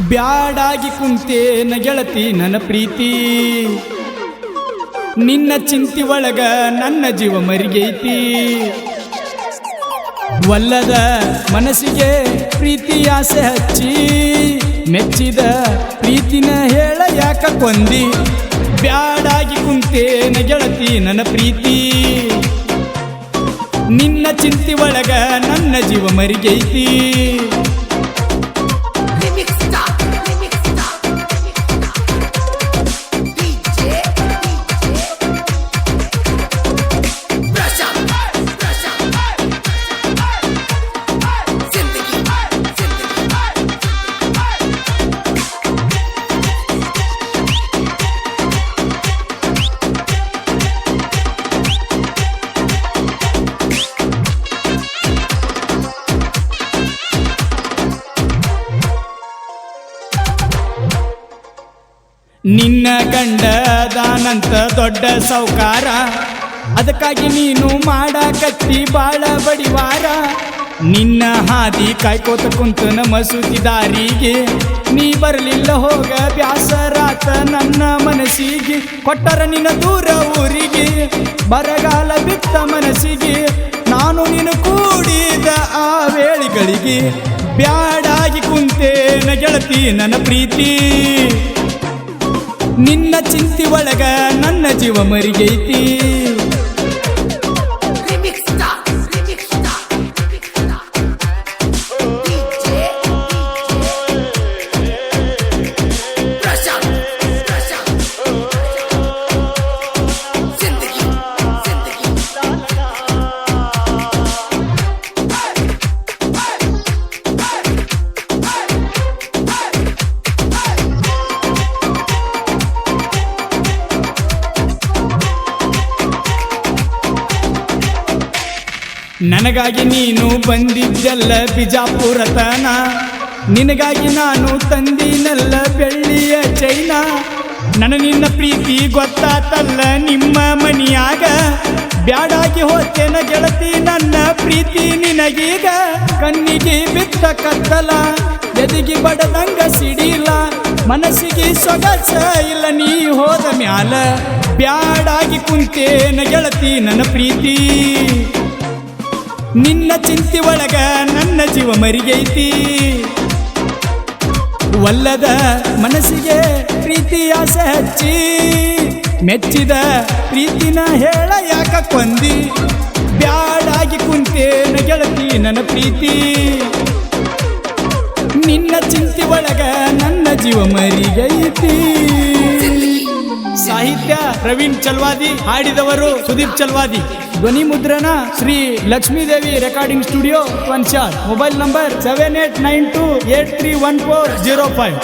ಬ್ಯಾಡಾಗಿ ಕುಂತೇನ ಗೆಳತಿ ನನ್ನ ಪ್ರೀತಿ, ನಿನ್ನ ಚಿಂತಿ ಒಳಗ ನನ್ನ ಜೀವ ಮರಿಗೈತಿ. ಒಲ್ಲದ ಮನಸ್ಸಿಗೆ ಪ್ರೀತಿ ಆಸೆ ಹಚ್ಚಿ, ಮೆಚ್ಚಿದ ಪ್ರೀತಿನ ಹೇಳ ಯಾಕ ಕೊಂದಿ. ಬ್ಯಾಡಾಗಿ ಕುಂತೇನ ಗೆಳತಿ ನನ್ನ ಪ್ರೀತಿ, ನಿನ್ನ ಚಿಂತಿ ಒಳಗ ನನ್ನ ಜೀವ ಮರಿಗೈತಿ. ನಿನ್ನ ಗಂಡದಾನಂತ ದೊಡ್ಡ ಸೌಕಾರ, ಅದಕ್ಕಾಗಿ ನೀನು ಮಾಡಾಕತ್ತಿ ಬಾಳ ಬಡಿವಾರ. ನಿನ್ನ ಹಾದಿ ಕಾಯ್ಕೋತ ಕುಂತ ಮಸೂತಿ ದಾರಿಗೆ, ನೀ ಬರಲಿಲ್ಲ ಹೋಗ ಬ್ಯಾಸರಾತ ನನ್ನ ಮನಸ್ಸಿಗೆ. ಕೊಟ್ಟರ ನಿನ್ನ ದೂರ ಊರಿಗೆ, ಬರಗಾಲ ಬಿತ್ತ ಮನಸ್ಸಿಗೆ, ನಾನು ನೀನು ಕೂಡಿದ ಆ ವೇಳೆಗಳಿಗೆ. ಬ್ಯಾಡಾಗಿ ಕುಂತೇನ ಗೆಳತಿ ನನ್ನ ಪ್ರೀತಿ, ನಿನ್ನ ಚಿಂತಿ ಒಳಗ ನನ್ನ ಜೀವ ಮರಿಗೈತಿ. ನನಗಾಗಿ ನೀನು ಬಂದಿದ್ದೆಲ್ಲ ಬಿಜಾಪುರತನ, ನಿನಗಾಗಿ ನಾನು ತಂದಿನೆಲ್ಲ ಬೆಳ್ಳಿಯ ಚೈನ. ನನ್ನ ನಿನ್ನ ಪ್ರೀತಿ ಗೊತ್ತಾತಲ್ಲ ನಿಮ್ಮ ಮನಿಯಾಗ, ಬ್ಯಾಡಾಗಿ ಹೋತೇನ ಗೆಳತಿ ನನ್ನ ಪ್ರೀತಿ ನಿನಗೀಗ. ಕಣ್ಣಿಗೆ ಬಿತ್ತ ಕತ್ತಲ, ಎದಿಗೆ ಬಡದಂಗ ಸಿಡಿಲ, ಮನಸ್ಸಿಗೆ ಸೊಗಸ ಇಲ್ಲ ನೀ ಹೋದ ಮ್ಯಾಲ. ಬ್ಯಾಡಾಗಿ ಕುಂತೇನ ಗೆಳತಿ ನನ್ನ ಪ್ರೀತಿ, ನಿನ್ನ ಚಿಂತಿ ಒಳಗ ನನ್ನ ಜೀವ ಮರಿಗೈತಿ. ಒಲ್ಲದ ಮನಸ್ಸಿಗೆ ಪ್ರೀತಿ ಆಸೆ ಹಚ್ಚಿ, ಮೆಚ್ಚಿದ ಪ್ರೀತಿನ ಹೇಳ ಯಾಕ ಕೊಂದಿ. ಬ್ಯಾಡಾಗಿ ಕುಂತೇನ ಗೆಳತಿ ನನ್ನ ಪ್ರೀತಿ, ನಿನ್ನ ಚಿಂತಿ ಒಳಗ ನನ್ನ ಜೀವ ಮರಿಗೈತಿ. ಸಾಹಿತ್ಯ ಪ್ರವೀಣ್ ಚಲ್ವಾದಿ, ಹಾಡಿದವರು ಸುದೀಪ್ ಚಲ್ವಾದಿ. ಧ್ವನಿ ಮುದ್ರಣ Shri Lakshmidevi recording studio, Konchar. Mobile number 7892831405.